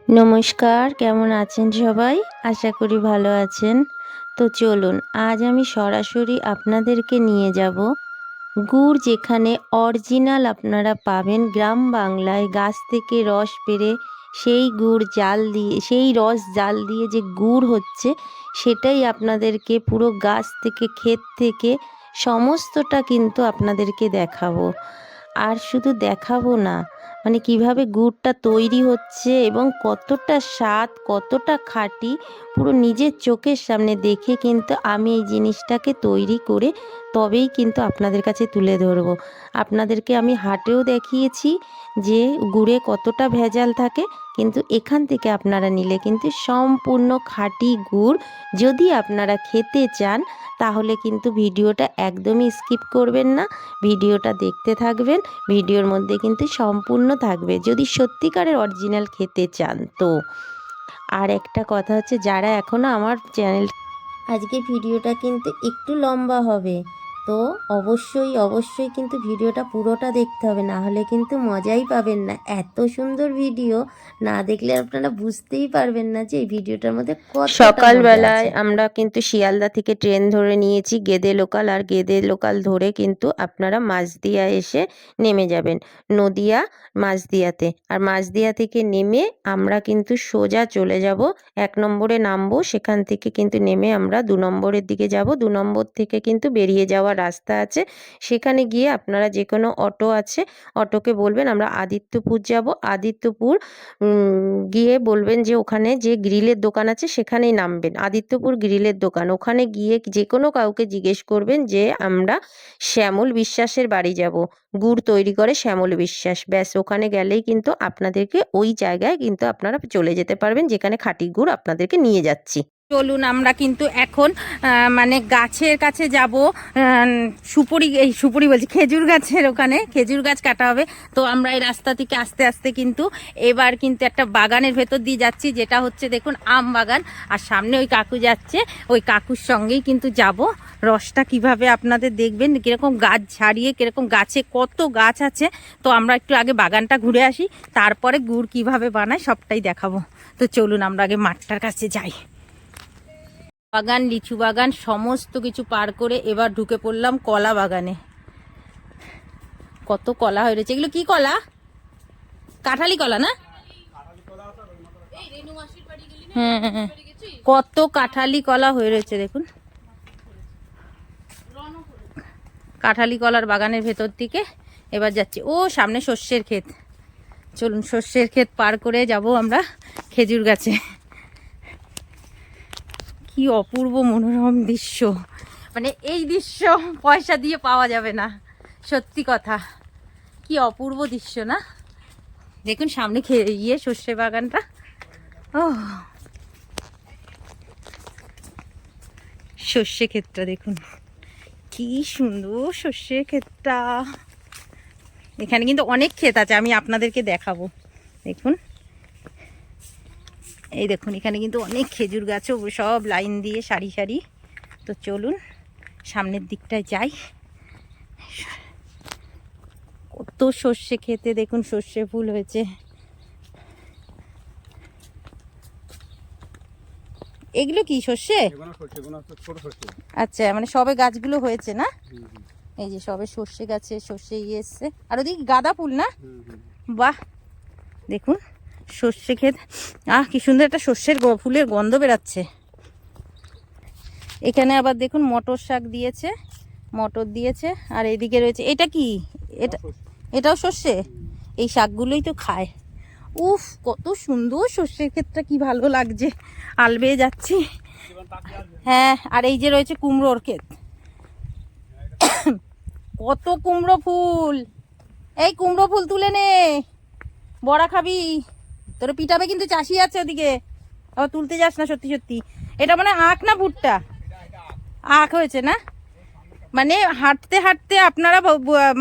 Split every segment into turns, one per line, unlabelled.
নমস্কার, কেমন আছেন সবাই? আশা করি ভালো আছেন। তো চলুন আজ আমি সরাসরি আপনাদেরকে নিয়ে যাব গুড়, যেখানে অরিজিনাল আপনারা পাবেন গ্রাম বাংলায় গাছ থেকে রস পেড়ে সেই গুড় জাল দিয়ে, সেই রস জাল দিয়ে যে গুড় হচ্ছে সেটাই আপনাদেরকে পুরো গাছ থেকে, ক্ষেত থেকে সমস্তটা কিন্তু আপনাদেরকে দেখাবো। আর শুধু দেখাবো না, মানে কিভাবে গুড়টা তৈরি হচ্ছে এবং কতটা স্বাদ, কতটা খাঁটি, পুরো নিজের চোখের সামনে দেখে কিন্তু আমি এই জিনিসটাকে তৈরি করে তবেই কিন্তু আপনাদের কাছে তুলে ধরবো। আপনাদেরকে আমি হাটেও দেখিয়েছি যে গুড়ে কতটা ভেজাল থাকে, কিন্তু এখান থেকে আপনারা নিলে কিন্তু সম্পূর্ণ খাঁটি গুড়। যদি আপনারা খেতে চান তাহলে কিন্তু ভিডিওটা একদমই স্কিপ করবেন না, ভিডিওটা দেখতে থাকবেন। ভিডিওর মধ্যে কিন্তু সম্পূর্ণ থাকবে যদি সত্যিকারের অরিজিনাল খেতে চান তো। আর একটা কথা হচ্ছে, যারা এখনও আমার চ্যানেল, আজকে ভিডিওটা কিন্তু একটু লম্বা হবে, তো অবশ্যই কিন্তু ভিডিওটা পুরোটা দেখতে হবে, না হলে কিন্তু মজাই পাবেন না। এত সুন্দর ভিডিও না দেখলে আপনারা বুঝতেই পারবেন না যে এই ভিডিওটার মধ্যে কতটা মজা আছে। সকালবেলায় আমরা কিন্তু শিয়ালদা থেকে ট্রেন ধরে নিয়েছি গেদে লোকাল, আর গেদে লোকাল ধরে কিন্তু আপনারা মাঝদিয়া এসে নেমে যাবেন নদিয়া মাঝদিয়াতে। আর মাঝদিয়া থেকে নেমে আমরা কিন্তু সোজা চলে যাব 1 নম্বরে নামবো, সেখান থেকে কিন্তু নেমে আমরা 2 নম্বরের দিকে যাব। 2 নম্বর থেকে কিন্তু বেরিয়ে যাওয়ার রাস্তা আছে, সেখানে গিয়ে আপনারা যে কোনো অটো আছে, অটোকে বলবেন আমরা আদিত্যপুর যাব। আদিত্যপুর গিয়ে বলবেন যে ওখানে যে গ্রিলের দোকান আছে সেখানেই নামবেন, আদিত্যপুর গ্রিলের দোকান। ওখানে গিয়ে যে কোনো কাউকে জিজ্ঞেস করবেন যে আমরা শ্যামল বিশ্বাসের বাড়ি যাব, গুড় তৈরি করে শ্যামল বিশ্বাস, ব্যাস ওখানে গেলেই কিন্তু আপনাদেরকে ওই জায়গায় কিন্তু আপনারা চলে যেতে পারবেন যেখানে খাঁটি গুড় আপনাদেরকে নিয়ে যাচ্ছি। চলুন আমরা কিন্তু এখন মানে গাছের কাছে যাব, সুপুরি বলছি, খেজুর গাছের ওখানে খেজুর গাছ কাটা হবে। তো আমরা এই রাস্তা থেকে আস্তে আস্তে কিন্তু এবার কিন্তু একটা বাগানের ভেতর দিয়ে যাচ্ছি, যেটা হচ্ছে দেখুন আম বাগান। আর সামনে ওই কাকু যাচ্ছে, ওই কাকুর সঙ্গেই কিন্তু যাব। রসটা কিভাবে আপনাদের দেখবেন, কিরকম গাছ ছাড়িয়ে, কিরকম গাছে কত গাছ আছে। তো আমরা একটু আগে বাগানটা ঘুরে আসি, তারপরে গুড় কিভাবে বানায় সবটাই দেখাবো। তো চলুন আমরা আগে মাঠটার কাছে যাই। বাগান, লিচু বাগান সমস্ত কিছু পার করে এবার ঢুকে পড়লাম কলা বাগানে। কত কলা হয়ে রয়েছে, এগুলো কি কলা? কাঁঠালি কলা না? হ্যাঁ, কত কাঁঠালি কলা হয়ে রয়েছে দেখুন। কাঁঠালি কলার বাগানের ভেতর দিকে এবার যাচ্ছি। ও সামনে সর্ষের ক্ষেত, চলুন সর্ষের ক্ষেত পার করে যাব আমরা খেজুর গাছে। কি অপূর্ব মনোরম দৃশ্য, মানে এই দৃশ্য পয়সা দিয়ে পাওয়া যাবে না, সত্যি কথা। কি অপূর্ব দৃশ্য না? দেখুন সামনে সর্ষে বাগানটা। ও সর্ষে ক্ষেতটা দেখুন, কি সুন্দর সর্ষে ক্ষেতটা। এখানে কিন্তু অনেক ক্ষেত আছে, আমি আপনাদেরকে দেখাবো। দেখুন, এই দেখুন এখানে কিন্তু অনেক খেজুর গাছও সব লাইন দিয়ে সারি সারি। তো চলুন সামনের দিকটায় যাই। কত সর্ষে খেতে দেখুন, সর্ষে ফুল হয়েছে। এগুলো কি সর্ষে? আচ্ছা, মানে সবে গাছগুলো হয়েছে না? এই যে সবে সর্ষে গাছে সর্ষে এসছে। আর ওদিকে গাঁদা ফুল না? বাহ, দেখুন সর্ষে ক্ষেত। কি সুন্দর একটা সর্ষের ফুলের গন্ধ বেরাচ্ছে। এখানে আবার দেখুন মটর শাক দিয়েছে, মটর দিয়েছে। আর এইদিকে রয়েছে, এটা কি? এটাও সর্ষে। এই শাকগুলোই তো খায়। উফ, কত সুন্দর সর্ষের ক্ষেতটা, কি ভালো লাগছে। আলবে যাচ্ছি। হ্যাঁ, আর এই যে রয়েছে কুমড়োর ক্ষেত। কত কুমড়ো ফুল, এই কুমড়ো ফুল তুলে নে, বড়া খাবি? তোর পিটাবে কিন্তু, চাষি আছে ওদিকে, আবার তুলতে যাস না। সত্যি সত্যি এটা মানে আখ না ভুট্টা? আখ হয়েছে না? মানে হাঁটতে হাঁটতে আপনারা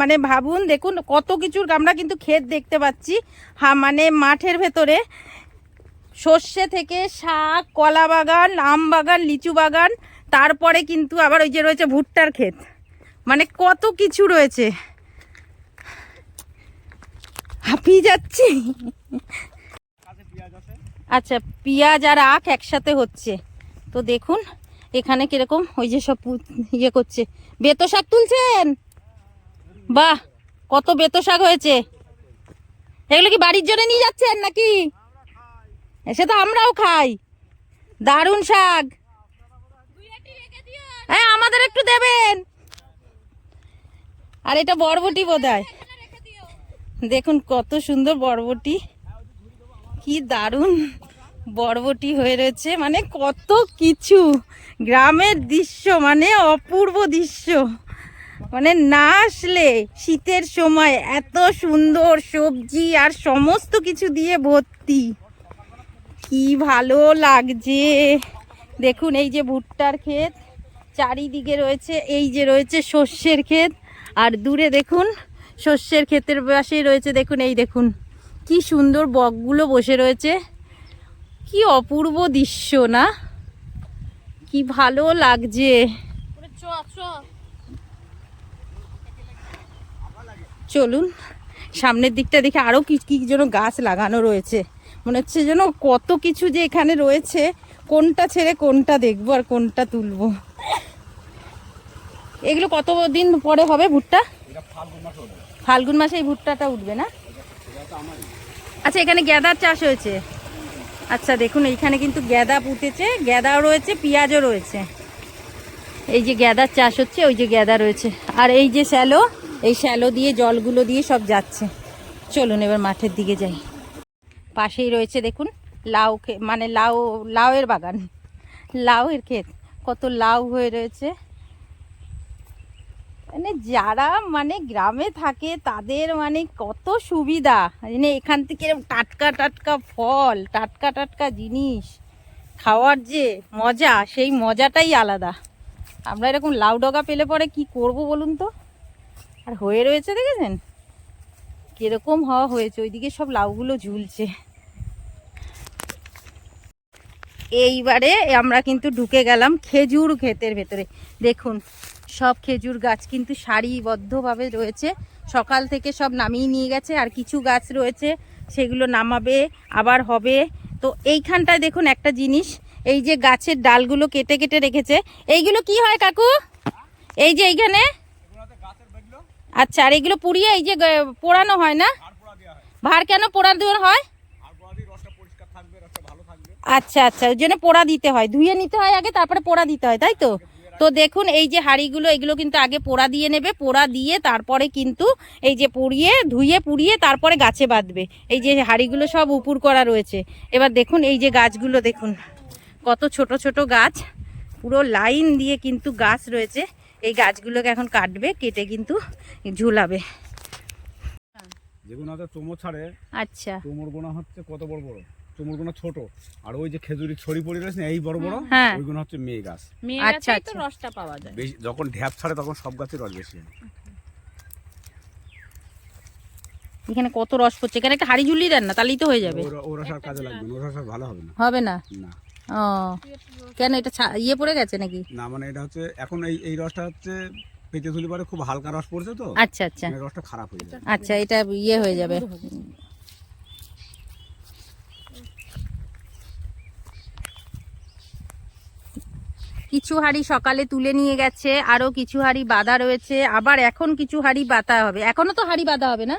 মানে ভাবুন, দেখুন কত কিছুর আমরা কিন্তু ক্ষেত দেখতে পাচ্ছি। মানে মাঠের ভেতরে সর্ষে থেকে শাক, কলা বাগান, আম বাগান, লিচু বাগান, তারপরে কিন্তু আবার ওই যে রয়েছে ভুট্টার ক্ষেত, মানে কত কিছু রয়েছে। হাঁপিয়ে যাচ্ছি। আচ্ছা, পেঁয়াজ আর আখ একসাথে হচ্ছে। তো দেখুন এখানে কিরকম ওই যে সব ইয়ে করছে। বেতো শাক তুলছেন? বাহ, কত বেতো শাক হয়েছে। এগুলো কি বাড়ির জন্য নিয়ে যাচ্ছেন নাকি? সে তো আমরাও খাই। দারুণ শাক। হ্যাঁ, আমাদের একটু দেবেন। আর এটা বরবটি বোধহয়। দেখুন কত সুন্দর বরবটি, কি দারুণ বরবটি হয়ে রয়েছে। মানে কত কিছু, গ্রামের দৃশ্য, মানে অপূর্ব দৃশ্য। মানে না আসলে শীতের সময় এত সুন্দর সবজি আর সমস্ত কিছু দিয়ে ভর্তি, কি ভালো লাগছে। দেখুন এই যে ভুট্টার ক্ষেত, চারিদিকে রয়েছে এই যে রয়েছে সর্ষের ক্ষেত, আর দূরে দেখুন সর্ষের ক্ষেতের পাশেই রয়েছে দেখুন এই দেখুন কি সুন্দর বকগুলো বসে রয়েছে। কি অপূর্ব দৃশ্য না, কি ভালো লাগছে। চলুন সামনের দিকটা দেখে, আরো কি কি যেন গাছ লাগানো রয়েছে। মনে হচ্ছে যেন কত কিছু যে এখানে রয়েছে, কোনটা ছেড়ে কোনটা দেখবো আর কোনটা তুলবো। এগুলো কতদিন পরে হবে ভুট্টা? ফাল্গুন মাসে এই ভুট্টাটা উঠবে না? আচ্ছা, এখানে গ্যাদার চাষ হয়েছে। আচ্ছা দেখুন এইখানে কিন্তু গ্যাদা পুঁতেছে, গ্যাদাও রয়েছে, পেঁয়াজও রয়েছে। এই যে গ্যাদার চাষ হচ্ছে, ওই যে গ্যাদা রয়েছে, আর এই যে শ্যালো, এই শ্যালো দিয়ে জলগুলো দিয়ে সব যাচ্ছে। চলুন এবার মাঠের দিকে যাই। পাশেই রয়েছে দেখুন লাউ, মানে লাউয়ের বাগান, লাউয়ের ক্ষেত, কত লাউ হয়ে রয়েছে। মানে যারা মানে গ্রামে থাকে তাদের মানে কত সুবিধা, মানে এখান থেকে টাটকা টাটকা ফল, টাটকা টাটকা জিনিস খাওয়ার যে মজা, সেই মজাটাই আলাদা। আমরা এরকম লাউ ডগা পেলে পরে কি করব বলুন তো। আর হয়ে রয়েছে দেখেছেন কিরকম হওয়া হয়েছে, ওইদিকে সব লাউগুলো ঝুলছে। এইবারে আমরা কিন্তু ঢুকে গেলাম খেজুর ক্ষেতের ভেতরে। দেখুন সব খেজুর গাছ কিন্তু সারিবদ্ধভাবে রয়েছে, সকাল থেকে সব নামিয়ে নিয়ে গেছে, আর কিছু গাছ রয়েছে সেগুলো নামাবে, আবার হবে। তো এইখানটায় দেখুন একটা জিনিস, এই যে গাছের ডালগুলো কেটে কেটে রেখেছে, এইগুলো কি হয় কাকু? এই যে এইখানে, আচ্ছা, আর এগুলো পুড়িয়ে এই যে পোড়ানো হয় না? ভার কেন পোড়া দেওয়া হয়? আচ্ছা আচ্ছা, ওই জন্য পোড়া দিতে হয়, ধুয়ে নিতে হয় আগে, তারপরে পোড়া দিতে হয়, তাই তো? তো দেখুন এই যে হাঁড়িগুলো, এগুলো কিন্তু আগে পোড়া দিয়ে নেবে, পোড়া দিয়ে তারপরে কিন্তু এই যে ধুয়ে পুড়িয়ে তারপরে গাছে বাঁধবে। এই যে হাঁড়িগুলো সব উপুর করা রয়েছে। এবার দেখুন এই যে গাছগুলো দেখুন কত ছোট ছোট গাছ, পুরো লাইন দিয়ে কিন্তু গাছ রয়েছে। এই গাছগুলোকে এখন কাটবে, কেটে কিন্তু ঝুলাবে।
যেগুলো তোমর ছাড়ে,
আচ্ছা,
তোমর গোনা হচ্ছে কত বড় বড়, তোমর গোনা ছোট, আর ওই যে খেজুরি ছড়ি পড়ে রয়েছে এই বড় বড়, ওইগুলো হচ্ছে মেয়ে গাছ।
আচ্ছা আচ্ছা,
রসটা পাওয়া যায়
বেশি যখন ঢ্যাপ ছাড়ে তখন সব গাছের রস বেশি হয়।
এখানে কত রস পড়ছে, এখানে একটা হাঁড়ি ঝুলিয়ে দেন না, তাহলেই তো হয়ে যাবে।
ওরা সব কাজে লাগবে না, ওরা সব ভালো হবে না।
হবে না?
না।
ও কেন, এটা ইয়ে পড়ে গেছে নাকি?
না, মানে এটা হচ্ছে এখন এই রসটা হচ্ছে পেটে তুলি পরে খুব হালকা রস পড়ছে তো।
আচ্ছা আচ্ছা,
রসটা খারাপ হয়ে যাবে।
আচ্ছা, এটা ইয়ে হয়ে যাবে। কিছু হাঁড়ি সকালে তুলে নিয়ে গেছে, আরো কিছু হাঁড়ি বাঁধা রয়েছে, আবার এখন কিছু হাঁড়ি বাঁধা হবে। এখনো তো হাঁড়ি বাঁধা হবে না?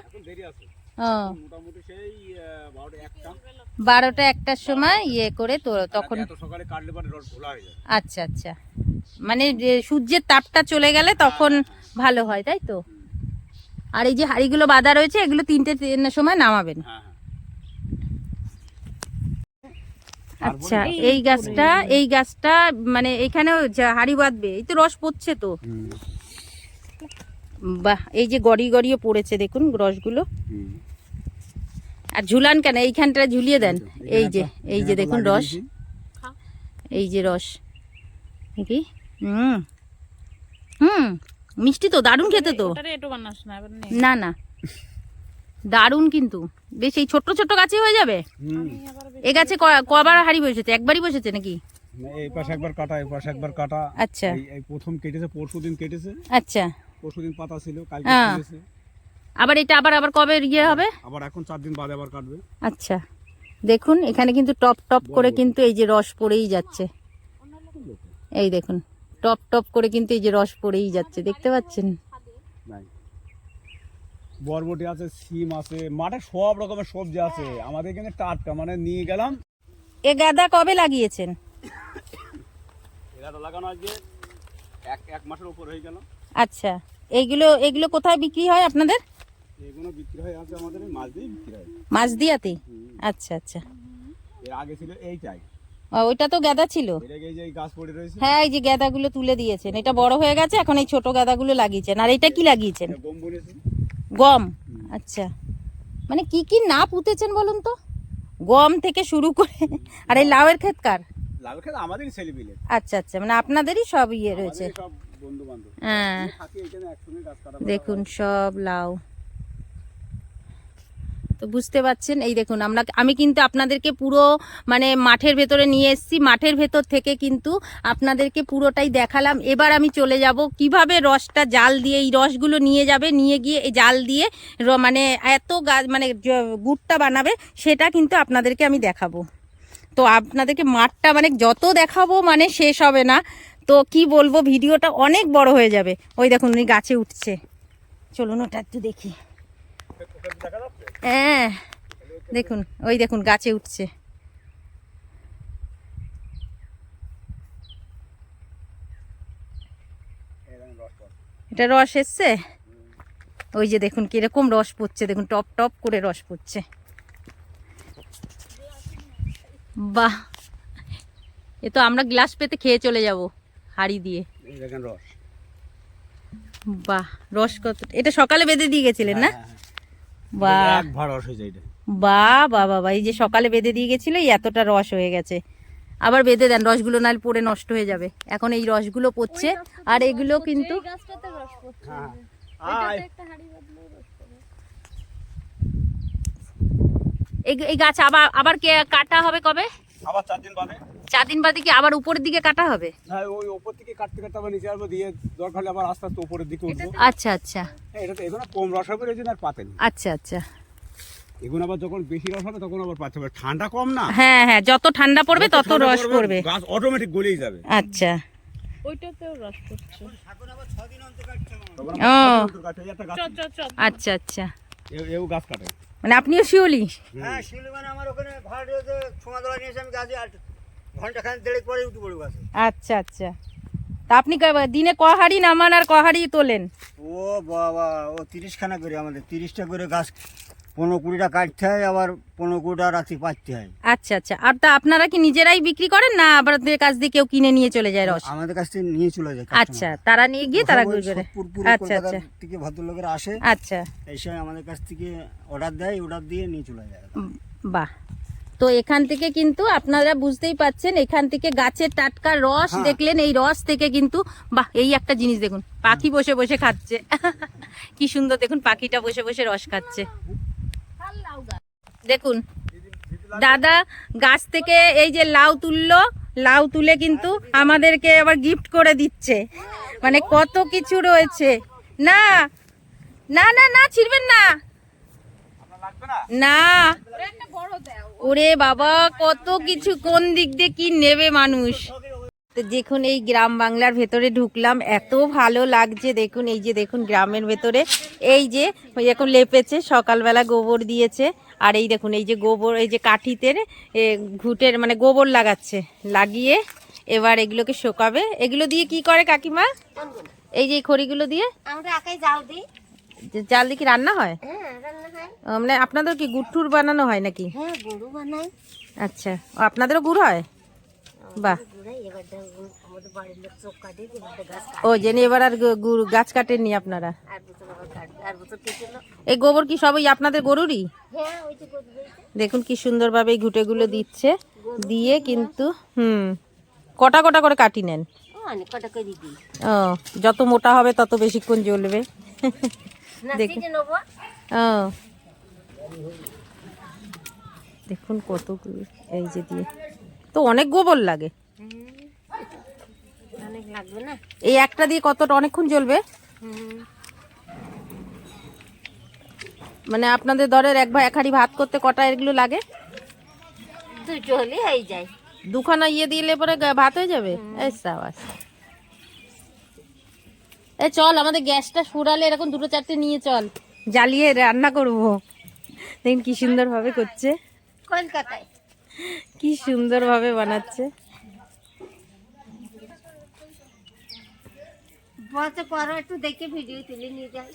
মোটামুটি সেই
12টা 1টার সময় ইয়ে করে তো তখন।
সকালে কাটলে পরে রস ঘোলা হয়ে যায়।
আচ্ছা আচ্ছা, মানে যে সূর্যের তাপটা চলে গেলে তখন ভালো হয়, তাই তো? আর এই যে হাঁড়িগুলো বাঁধা রয়েছে, এগুলো 3টের সময় নামাবেন। আচ্ছা, এই গাছটা মানে এখানে হাঁড়ি বাঁধবে, এই তো রস পড়ছে তো। বাহ, এই যে গড়িয়ে গড়িয়ে পড়েছে দেখুন রসগুলো। আর ঝুলান কেন, এইখানটা ঝুলিয়ে দেন। এই যে দেখুন রস, এই যে রস কি মিষ্টি তো, দারুণ খেতে তো। না না, দারুণ কিন্তু বেশ। এই ছোট্ট ছোট্ট গাছে হয়ে যাবে। এ গাছে কবার হাঁড়ি বসেছে? একবারই বসেছে নাকি?
এই পাশে একবার কাটা, এই পাশে একবার কাটা।
আচ্ছা,
এই প্রথম কেটেছে, পরশুদিন কেটেছে।
আচ্ছা,
পরশুদিন পাতা ছিল, কালকে কেটেছে।
আবার এটা আবার কবে ইয়ে হবে?
আবার এখন 4 দিন বাদে আবার কাটবে।
আচ্ছা, দেখুন এখানে কিন্তু টপ টপ করে কিন্তু এই যে রস পড়েই যাচ্ছে, এই দেখুন টপ টপ করে কিন্তু এই যে রস পড়েই যাচ্ছে, দেখতে পাচ্ছেন?
বরবটি আছে, সিম আছে, মাঠে সব রকমের সবজি আছে আমাদের এখানে টাটকা, মানে নিয়ে গেলাম।
এ গাদা কবে লাগিয়েছেন?
এটা লাগানো আজকে এক মাসের উপর হয়ে গেল।
আচ্ছা, এগুলো কোথায় বিক্রি হয় আপনাদের?
এগুলো বিক্রি হয় আছে আমাদের মাছদিয়ায় বিক্রি হয়।
মাছদিয়াতে? আচ্ছা আচ্ছা।
এর আগে ছিল এইটাই।
ওইটা তো গাদা ছিল।
এই যে গাছ পড়ে রয়েছে।
হ্যাঁ, এই যে গাদাগুলো তুলে দিয়েছেন, এটা বড় হয়ে গেছে, এখন এই ছোট গাদাগুলো লাগিয়েছেন। আর এটা কি লাগিয়েছেন?
গম বুনেছি।
গম? আচ্ছা, মানে কি কি না পুঁতেছেন বলুন তো? গম থেকে শুরু করে। আর এই লাউয়ের ক্ষেত কার?
লাউয়ের ক্ষেত আমাদেরই ছেলেপিলে।
আচ্ছা আচ্ছা, মানে আপনাদেরই সব ইয়ে রয়েছে।
সব বন্ধু বান্ধব।
হ্যাঁ,
থাকি এখানে একসঙ্গে গাছ কাটা।
দেখুন সব লাউ। তো বুঝতে পারছেন, এই দেখুন আমি কিন্তু আপনাদেরকে পুরো মানে মাঠের ভেতরে নিয়ে এসেছি, মাঠের ভেতর থেকে কিন্তু আপনাদেরকে পুরোটাই দেখালাম। এবার আমি চলে যাব কিভাবে রসটা জাল দিয়ে, এই রসগুলো নিয়ে যাবে, নিয়ে গিয়ে এই জাল দিয়ে মানে এত গাছ মানে গুড়টা বানাবে, সেটা কিন্তু আপনাদেরকে আমি দেখাবো। তো আপনাদেরকে মাঠটা মানে যত দেখাবো মানে শেষ হবে না। তো কি বলবো, ভিডিওটা অনেক বড় হয়ে যাবে। ওই দেখুন উনি গাছে উঠছে, চলুন ওটা একটু দেখি। হ্যাঁ দেখুন, ওই দেখুন গাছে উঠছে। এটা রস এসছে, ওই যে দেখুন কিরকম রস পড়ছে, দেখুন টপ টপ করে রস পড়ছে। বাহ, এ তো আমরা গ্লাস পেতে খেয়ে চলে যাব হাড়ি দিয়ে।
রস,
বাহ, রস কত! এটা সকালে বেঁধে দিয়ে গেছিলেন না? বাহ বাহ বাহ বাহ, এই যে সকালে বেঁধে দিয়ে গেছিল, এতটা রস হয়ে গেছে। আবার বেঁধে দেন, রসগুলো নাহলে পড়ে নষ্ট হয়ে যাবে। এখন এই রসগুলো পড়ছে, আর এগুলো কিন্তু এই গাছ আবার কাটা হবে কবে?
আবার 4 দিন বাদে।
4 দিন বাদে কি আবার উপরের দিকে কাটা হবে?
হ্যাঁ, ওই উপর থেকে কাটতে কাটতে আবার নিচে আসবো, দিয়ে দরকার হলে আবার আস্তে আস্তে উপরের দিকে উঠবো।
আচ্ছা আচ্ছা,
এটা তো এগুলো কম রস হবে, এজন্য আর পাতেন।
আচ্ছা আচ্ছা,
এগুলো আবার যখন বেশি রস হবে তখন আবার পাতে হবে, ঠান্ডা কম না।
হ্যাঁ হ্যাঁ, যত ঠান্ডা পড়বে তত রস পড়বে,
গাছ অটোমেটিক গলেই যাবে।
আচ্ছা,
ওইটাতেও রস পড়ছে।
এখন আবার 6 দিন অন্তর কাটতে হবে।
ও
আচ্ছা
আচ্ছা আচ্ছা,
এও গাছ কাটে।
মানে আপনিও শিওলি?
হ্যাঁ, শিউলি মানে আমার ওখানে ভাড়াতে ছোঁয়াদলা নিয়েছে, আমি গাছে ঘন্টা খান দেড়েক পরে উঠে পড়ব গাছে।
আচ্ছা আচ্ছা, তা আপনি দিনে ক হাড়ি নামান আর ক হাড়ি তোলেন?
ও বাবা, ও 30 খানা করে, আমাদের 30টা করে গাছ 15-20টা কাটতে হয়, আবার 15-20টা রাতে পাততে হয়।
আচ্ছা আচ্ছা, আর তা আপনারা কি নিজেরাই বিক্রি করেন না আপনাদের কাছ দিয়ে কেউ কিনে নিয়ে চলে যায় রস?
আমাদের কাছ থেকে নিয়ে চলে যায়।
আচ্ছা, তারা নিয়ে গিয়ে তারা ঘুরে আচ্ছা
কলকাতা
আচ্ছা
থেকে ভদ্রলোকেরা আসে,
আচ্ছা,
এই সময় আমাদের কাছ থেকে অর্ডার দেয়, অর্ডার দিয়ে নিয়ে চলে যায়।
বাহ। তো এখান থেকে কিন্তু আপনারা বুঝতেই পাচ্ছেন, এখান থেকে গাছের টাটকা রস দেখলেন, এই রস থেকে কিন্তু বাহ, এই একটা জিনিস দেখুন, পাখি বসে বসে খাচ্ছে। কি সুন্দর, দেখুন পাখিটা বসে বসে রস খাচ্ছে। দেখুন দাদা গাছ থেকে এই যে লাউ তুললো, লাউ তুলে কিন্তু আমাদেরকে আবার গিফট করে দিচ্ছে। মানে কত কিছু রয়েছে। না না না না, ছিড়বেন না, না ওরে বাবা, কত কিছু, কোন দিক দিয়ে কি নেবে মানুষ। তো দেখুন এই গ্রাম বাংলার ভেতরে ঢুকলাম, এত ভালো লাগছে। দেখুন এই যে দেখুন গ্রামের ভেতরে এই যে এখন লেপেছে, সকালবেলা গোবর দিয়েছে, আর এই দেখুন এই যে গোবর, এই যে কাঠিতে ঘুটের মানে গোবর লাগাচ্ছে, লাগিয়ে এবার এগুলোকে শোকাবে। এগুলো দিয়ে কি করে কাকিমা? এই যে খড়িগুলো দিয়ে
আমরা একাই জাল দিই।
জাল দিয়ে কি রান্না হয়?
হ্যাঁ, রান্না হয়।
মানে আপনাদের কি গুড় বানানো হয় নাকি?
হ্যাঁ, গুঁড়ো বানাই।
আচ্ছা, আপনাদেরও গুড় হয়? বাহ,
আমাদের বাড়ির লোক চোখ কাটে, গাছ
ও জেনে এবার আর গুড় গাছ কাটেননি আপনারা?
আর বছর আবার কাটবে, আর বছর কেটেছিল।
এই গোবর কি সবই আপনাদের গরুরই?
হ্যাঁ, ওই যে গরু রয়েছে।
দেখুন কি সুন্দরভাবে এই ঘুটেগুলো দিচ্ছে, দিয়ে কিন্তু কটা কটা করে কাটি নেন?
অনেক কটা করে দিই।
ও, যত মোটা হবে তত বেশিক্ষণ জ্বলবে। দেখুন ও, দেখুন কতগুলো এই যে দিয়ে, তো অনেক গোবর লাগে।
অনেক লাগবে না?
এই একটা দিয়ে কতটা অনেকক্ষণ জ্বলবে? মানে আপনাদের দরের এক হাঁড়ি ভাত করতে কটা এগুলো লাগে?
দুটো হলে হয়ে যায়।
দুখানা ইয়ে দিলে পরে ভাত হয়ে যাবে। এই সাবাস। এই চল আমাদের গ্যাসটা ফুরালে এরকম দুটো চারটে নিয়ে চল, জ্বালিয়ে রান্না করব। দেখুন কি সুন্দর ভাবে করছে,
কলকাতায়
কি সুন্দর ভাবে বানাচ্ছে।
বলতে করো একটু দেখে ভিডিও তুলে নিয়ে যাই।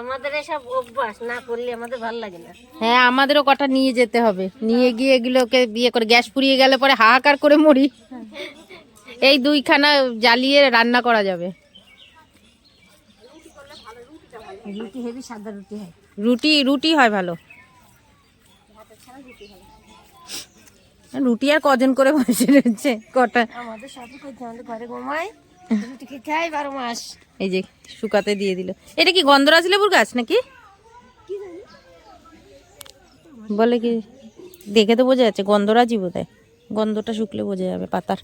আমাদের এসব অভ্যাস না করলে আমাদের ভালো লাগে না।
হ্যাঁ আমাদেরও কটা নিয়ে যেতে হবে, নিয়ে গিয়ে এগুলোকে বিয়ে করে গ্যাস পুড়িয়ে গেলে পরে হাহাকার করে মরি। এই দুইখানা জ্বালিয়ে রান্না করা যাবে।
রুটি হেভি সাদা রুটি হয়।
রুটি রুটি হয় ভালো। রুটি আর কজন করে বসে রয়েছে কটা।
আমাদের সবই করছে, আমাদের ঘরে ঘুমায় রুটি খেতে হয় 12 মাস।
এই যে শুকাতে দিয়ে দিল। এটা কি গন্ধরাজ লেবুর গাছ নাকি বলে? কি দেখে তো বোঝা যাচ্ছে গন্ধরাজই বোধ হয়, গন্ধটা শুকলে বোঝা যাবে পাতার।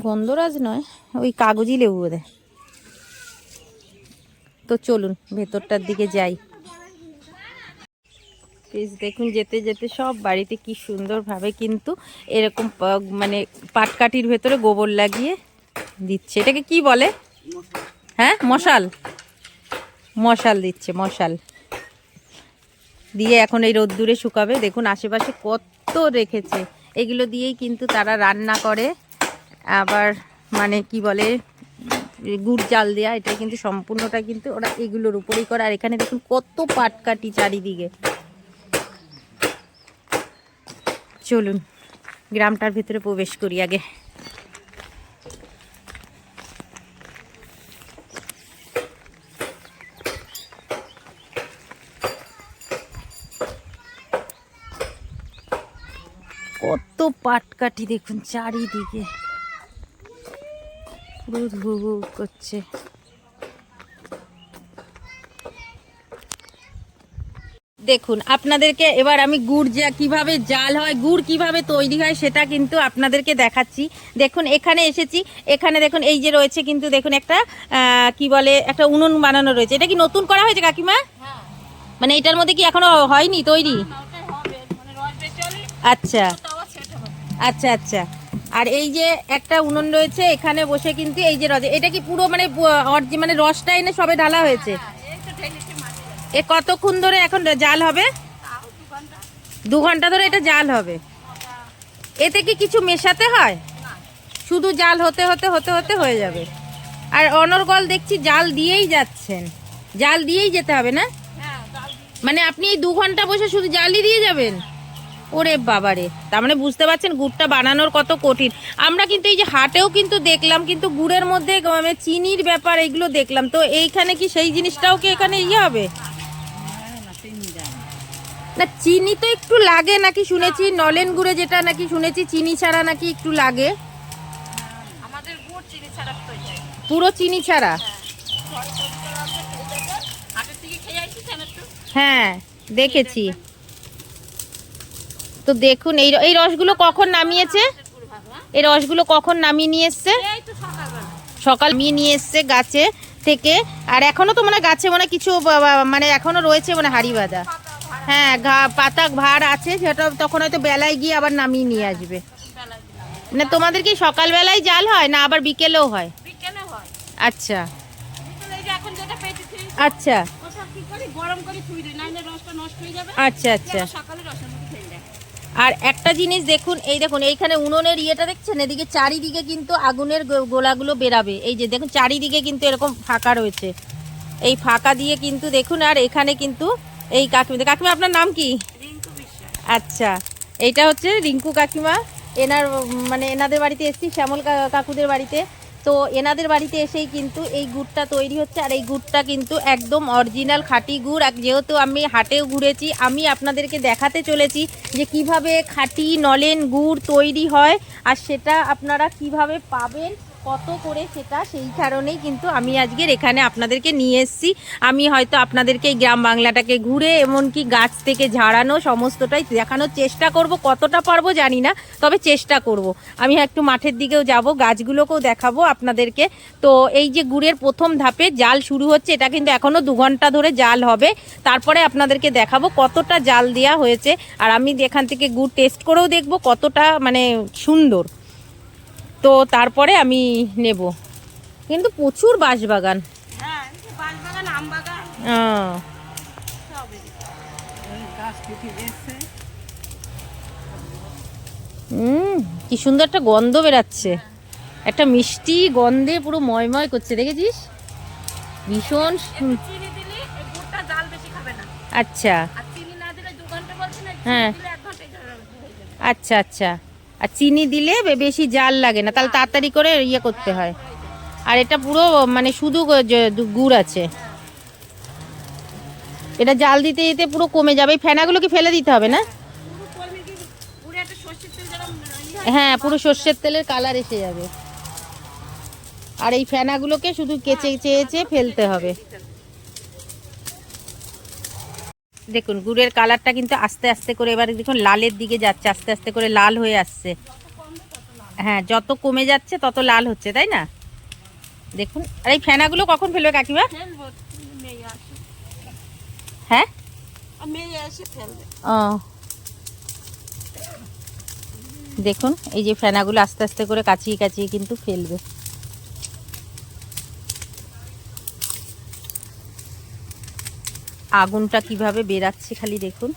গন্ধরাজ নয়, ওই কাগজি লেবু বোধ হয়। তো চলুন ভেতরটার দিকে যাই। প্লিজ দেখুন যেতে যেতে সব বাড়িতে কি সুন্দরভাবে কিন্তু এরকম মানে পাটকাঠির ভেতরে গোবর লাগিয়ে দিচ্ছে। এটাকে কি বলে? হ্যাঁ মশাল, মশাল দিচ্ছে, মশাল দিয়ে এখন এই রোদ্দুরে শুকাবে। দেখুন আশেপাশে কত রেখেছে, এগুলো দিয়েই কিন্তু তারা রান্না করে। আবার মানে কি বলে গুড় জাল দেয়া, এটা কিন্তু সম্পূর্ণটা কিন্তু ওরা এগুলোর উপরেই করে। আর এখানে দেখুন কত পাটকাঠি চারিদিকে। চলুন গ্রামটার ভিতরে প্রবেশ করি আগে। কত পাটকাঠি দেখুন চারিদিকে, পুরো ধু ধু করছে। দেখুন আপনাদেরকে এবার আমি গুড় কিভাবে জাল হয়, গুড় কিভাবে তৈরি হয় সেটা কিন্তু আপনাদেরকে দেখাচ্ছি। দেখুন এখানে এসেছি, এখানে দেখুন এই যে রয়েছে কিন্তু দেখুন একটা কি বলে একটা উনুন বানানো রয়েছে। এটা কি নতুন করা হয়েছে কাকিমা? মানে এটার মধ্যে কি এখনো হয়নি তৈরি? আচ্ছা আচ্ছা আচ্ছা। আর এই যে একটা উনুন রয়েছে এখানে বসে কিন্তু এই যে রস, এটা কি পুরো মানে মানে রসটা এনে সবে ঢালা হয়েছে? এ কতক্ষণ ধরে এখন জাল হবে? 2 ঘন্টা ধরে এটা জাল হবে। এতে কি কিছু মেশাতে হয়? শুধু জাল হতে হতে হতে হতে হয়ে যাবে। আর অনর্গল দেখছি জাল দিয়েই যাচ্ছেন, জাল দিয়েই যেতে হবে না? মানে আপনি এই 2 ঘন্টা বসে শুধু জালই দিয়ে যাবেন? ওরে বাবারে, তার মানে বুঝতে পারছেন গুড়টা বানানোর কত কঠিন। আমরা কিন্তু এই যে হাটেও কিন্তু দেখলাম কিন্তু গুড়ের মধ্যে চিনির ব্যাপার এইগুলো দেখলাম। তো এইখানে কি সেই জিনিসটাও কি এখানে ইয়ে হবে না? চিনি তো একটু লাগে নাকি শুনেছি, নলেন গুড়ে যেটা নাকি শুনেছি চিনি ছাড়া নাকি একটু লাগে।
আমাদের গুড় চিনি ছাড়া তৈরি হয়।
পুরো চিনি ছাড়া?
হাটের থেকে খেয়ে আসছি কেন একটু?
হ্যাঁ দেখেছি। তো দেখুন এই রসগুলো কখন নামিয়েছে? এই রসগুলো কখন নামিয়ে নিয়ে এসছে?
এই তো সকালবেলা।
সকাল নিয়ে এসছে গাছে থেকে। আর এখনো তো মানে গাছে মানে কিছু মানে এখনো রয়েছে মানে হাড়ি বাঁধা। হ্যাঁ পাতা ভার আছে, সেটা তখন হয়তো বেলায় গিয়ে আবার নামিয়ে নিয়ে আসবে। মানে তোমাদের কি সকালবেলায় জাল হয় না আবার বিকেলেও হয়?
বিকেলে হয়।
আচ্ছা
বিকেলে এই যে এখন যেটা পেয়েছি
আচ্ছা
ওসব কি করি গরম করে থুই দিই, নাইলে রসটা নষ্ট হয়ে যাবে।
আচ্ছা আচ্ছা।
সকালে রসের মধ্যে ফেলে দেয়।
আর একটা জিনিস দেখুন, এই দেখুন এইখানে উনুনের ইয়েটা দেখছেন, এদিকে চারিদিকে কিন্তু আগুনের গোলাগুলো বেরাবে। এই যে দেখুন চারিদিকে কিন্তু এরকম ফাঁকা রয়েছে, এই ফাঁকা দিয়ে কিন্তু দেখুন। আর এখানে কিন্তু এই কাকিমা আপনার নাম কি?
রিঙ্কু বিশ্বাস।
আচ্ছা এইটা হচ্ছে রিঙ্কু কাকিমা। এনার মানে এনাদের বাড়িতে এসেছি, শ্যামল কাকুদের বাড়িতে। তো এনাদের বাড়িতে এসেই কিন্তু এই গুড়টা তৈরি হচ্ছে। আর এই গুড়টা কিন্তু একদম অরিজিনাল খাঁটি গুড়। আর যেহেতু আমি হাটেও ঘুরেছি, আমি আপনাদেরকে দেখাতে চলেছি যে কিভাবে খাঁটি নলেন গুড় তৈরি হয় আর সেটা আপনারা কিভাবে পাবেন কত করে সেটা, সেই কারণেই কিন্তু আমি আজকের এখানে আপনাদেরকে নিয়ে এসেছি। আমি হয়তো আপনাদেরকে এই গ্রাম বাংলাটাকে ঘুরে এমনকি গাছ থেকে ঝাড়ানো সমস্তটাই দেখানোর চেষ্টা করব, কতটা পারবো জানি না, তবে চেষ্টা করব। আমি একটু মাঠের দিকেও যাব, গাছগুলোকেও দেখাবো আপনাদেরকে। তো এই যে গুড়ের প্রথম ধাপে জাল শুরু হচ্ছে, এটা কিন্তু এখনও 2 ঘন্টা ধরে জাল হবে, তারপরে আপনাদেরকে দেখাবো কতটা জাল দেওয়া হয়েছে। আর আমি এখান থেকে গুড় টেস্ট করেও দেখব কতটা মানে সুন্দর। তো তারপরে আমি নেব। কিন্তু প্রচুর বাঁশবাগান।
হ্যাঁ, বাঁশবাগান, আম বাগান সবই।
কি সুন্দর একটা গন্ধ বেরাচ্ছে, একটা মিষ্টি গন্ধে পুরো ময়ময় করছে, দেখেছিস? ভীষণ
চিনি দিলে এই গুড়টা জাল বেশি খাবে না।
আচ্ছা
আর চিনি না দিলে 2 ঘন্টা বলছি না,
হ্যাঁ।
চিনি দিলে 1 ঘন্টায় হয়ে যাবে।
আচ্ছা আচ্ছা। আর চিনি দিলে বেশি জাল লাগে না, তাহলে তাড়াতাড়ি করে ইয়ে করতে হয়। আর এটা পুরো মানে শুধু গুড় আছে, এটা জাল দিতে দিতে পুরো কমে যাবে। এই ফেনাগুলো কি ফেলে দিতে হবে না?
পুরো কলমে কি পুরো একটা সরষের তেল যেরকম
হ্যাঁ, পুরো সর্ষের তেলের কালার এসে যাবে। আর এই ফেনাগুলোকে শুধু কেচে চেয়ে ফেলতে হবে। দেখুন গুড়ের কালারটা কিন্তু আস্তে আস্তে করে এবারে দেখুন লালের দিকে যাচ্ছে, আস্তে আস্তে করে লাল হয়ে আসছে। হ্যাঁ, যত কমে যাচ্ছে তত লাল হচ্ছে, তাই না? দেখুন। আর এই ফেনাগুলো কখন ফেলবে কাকিমা?
ফেলবো, মেয়ে আসে।
হ্যাঁ,
আর মেয়ে এসে ফেলবে।
ও দেখুন এই যে ফেনাগুলো আস্তে আস্তে করে কাচিয়ে কাচিয়ে কিন্তু ফেলবে। আগুনটা কিভাবে বেরাচ্ছে খালি দেখুন,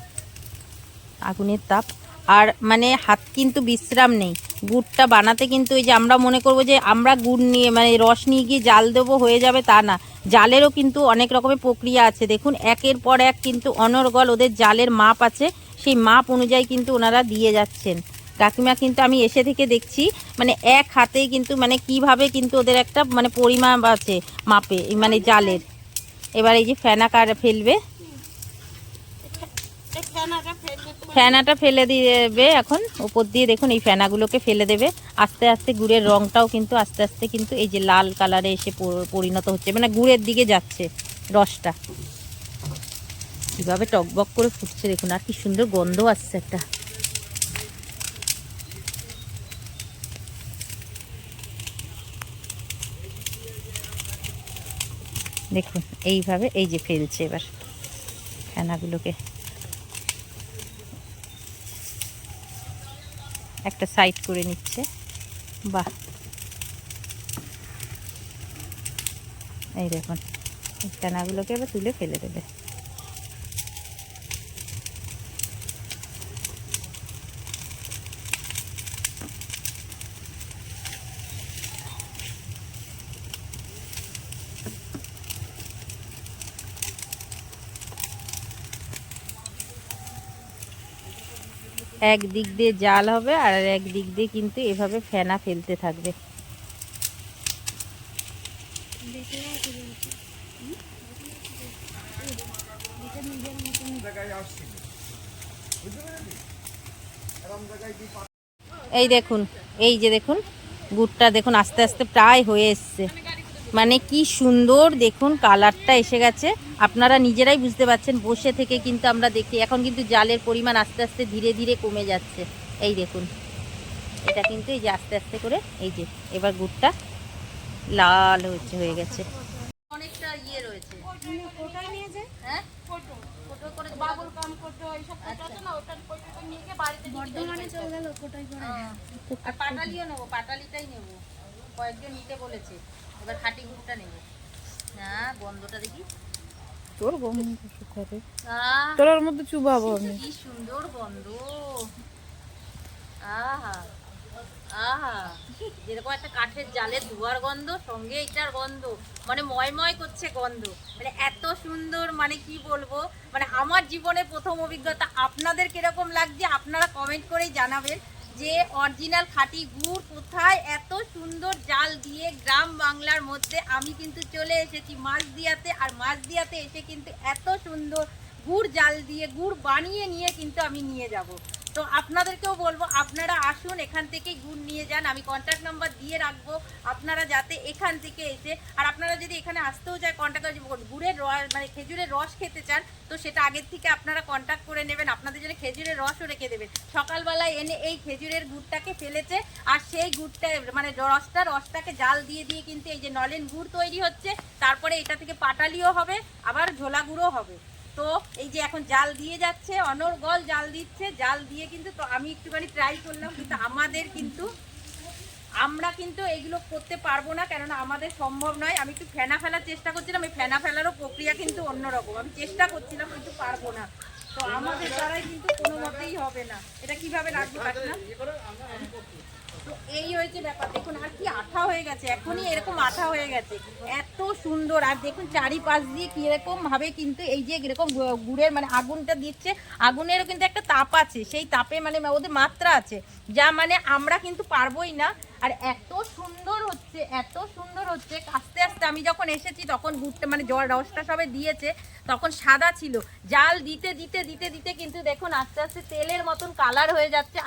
আগুনের তাপ। আর মানে হাত কিন্তু বিশ্রাম নেই। গুড়টা বানাতে কিন্তু এই যে আমরা মনে করব যে আমরা গুড় নিয়ে মানে রস নিয়ে গিয়ে জাল দেবো হয়ে যাবে, তা না। জালেরও কিন্তু অনেক রকমের প্রক্রিয়া আছে। দেখুন একের পর এক কিন্তু অনর্গল ওদের জালের মাপ আছে, সেই মাপ অনুযায়ী কিন্তু ওনারা দিয়ে যাচ্ছেন। কাকিমা কিন্তু আমি এসে থেকে দেখছি মানে এক হাতেই কিন্তু মানে কিভাবে কিন্তু ওদের একটা মানে পরিমাপ আছে মাপে মানে জালের। এবার এই যে ফেনা ফেলবে,
এই ফেনাটা ফেললে তো
ফেনাটা ফেলে দেবে এখন উপর দিয়ে। দেখুন এই ফেনাগুলোকে ফেলে দেবে। আস্তে আস্তে গুড়ের রংটাও কিন্তু আস্তে আস্তে কিন্তু এই যে লাল কালারে এসে পরিণত হচ্ছে, মানে গুড়ের দিকে যাচ্ছে রসটা। কিভাবে টকবক করে ফুটছে দেখুন, আর কি সুন্দর গন্ধ আসছে একটা। দেখুন এইভাবে এই যে ফেলছে এবার ফেনাগুলোকে। একটা সাইড করে নিচ্ছে, বাহ। এই দেখুন এই ফেনাগুলোকে এবার তুলে ফেলে দেবে। এক দিক দিয়ে জাল হবে আর এক দিক দিয়ে কিন্তু এভাবে ফেনা ফেলতে থাকবে। এই দেখুন এই যে দেখুন গুড়টা দেখুন আস্তে আস্তে প্রায় হয়ে এসছে, মানে কি সুন্দর দেখুন কালারটা এসে গেছে। আপনারা নিজেরাই বুঝতে পারছেন, বসে থেকে কিন্তু আমরা দেখি। এখন কিন্তু জালের পরিমাণ আস্তে আস্তে ধীরে ধীরে কমে যাচ্ছে। এই দেখুন এটা কিন্তু এই যে আস্তে আস্তে করে এই যে এবার গুড়টা লাল হয়ে গেছে। অনেকটা ইয়ে রয়েছে,
কোটায় নিয়ে যায়।
হ্যাঁ
কোটো
ছোটো করে
বাবুল কাম কোটো এইসব কোটো আছে না, ওটার কোটোটা নিয়ে গিয়ে বাড়িতে বর্ধমানে চলে গেল কোটায় করে।
আর পাটালিও নেবো, পাটালিটাই নেবো, কয়েকজন নিতে বলেছে। এবার খাঁটি গুড়টা নেবো। না গন্ধটা দেখি,
তোর গন্ধ শুকাবে,
আহ
তোর মধ্যে চুবাবো আমি।
কি সুন্দর গন্ধ, আহা আহা, যেরকম একটা কাঠের জালের ধোয়ার গন্ধ, সঙ্গে এটার গন্ধ, মানে ময়ময় করছে গন্ধ, মানে এত সুন্দর, মানে কি বলবো। মানে আমার জীবনে প্রথম অভিজ্ঞতা। আপনাদের কিরকম লাগছে আপনারা কমেন্ট করেই জানাবেন যে অরিজিনাল খাঁটি গুড় কোথায় এত সুন্দর জাল দিয়ে গ্রাম বাংলার মধ্যে। আমি কিন্তু চলে এসেছি মাঝদিয়াতে, আর মাঝদিয়াতে এসে কিন্তু এত সুন্দর গুড় জাল দিয়ে গুড় বানিয়ে নিয়ে কিন্তু আমি নিয়ে যাব। তো আপনাদেরকেও বলবো আপনারা আসুন, এখান থেকে গুড় নিয়ে যান। আমি কন্ট্যাক্ট নাম্বার দিয়ে রাখবো, আপনারা যাতে এখান থেকে এসে, আর আপনারা যদি এখানে আসতেও চায় কন্ট্যাক্ট করে গুড়ের রস মানে খেজুরের রস খেতে চান তো সেটা আগের থেকে আপনারা কন্ট্যাক্ট করে নেবেন, আপনাদের জন্য খেজুরের রসও রেখে দেবেন। সকালবেলায় এনে এই খেজুরের গুড়টাকে ফেলেছে, আর সেই গুড়টা মানে রসটাকে জাল দিয়ে দিয়ে কিন্তু এই যে নলেন গুড় তৈরি হচ্ছে, তারপরে এটা থেকে পাটালিও হবে, আবার ঝোলা গুঁড়ো হবে। তো এই যে এখন জাল দিয়ে যাচ্ছে, অনর্গল জাল দিচ্ছে, জাল দিয়ে কিন্তু তো আমি একটুখানি ট্রাই করলাম, কিন্তু আমরা কিন্তু এইগুলো করতে পারবো না, কেননা আমাদের সম্ভব নয়। আমি একটু ফেনা ফেলার চেষ্টা করছিলাম, এই ফেনা ফেলারও প্রক্রিয়া কিন্তু অন্যরকম, আমি চেষ্টা করছিলাম কিন্তু পারবো না। তো আমাদের দ্বারাই কিন্তু কোনো মতেই হবে না। এটা কিভাবে রাখবো কাকিমা? তো এই হয়েছে ব্যাপার, দেখুন আর কি আঠা হয়ে গেছে, এখনই এরকম আঠা হয়ে গেছে, এত সুন্দর। আর দেখুন চারিপাশ দিয়ে কিরকম ভাবে কিন্তু এই যে এরকম গুড়ের মানে আগুনটা দিচ্ছে, আগুনেরও কিন্তু একটা তাপ আছে, সেই তাপে মানে ওদের মাত্রা আছে, যা মানে আমরা কিন্তু পারবোই না। আর এত সুন্দর হচ্ছে, এত সুন্দর হচ্ছে। আস্তে আস্তে আমি যখন এসেছি তখন গুড়টা মানে রসটা সবে দিয়েছে, তখন সাদা ছিল, জাল দিতে দিতে দিতে দিতে কিন্তু দেখুন আস্তে আস্তে তেলের মতন কালার হয়ে যাচ্ছে।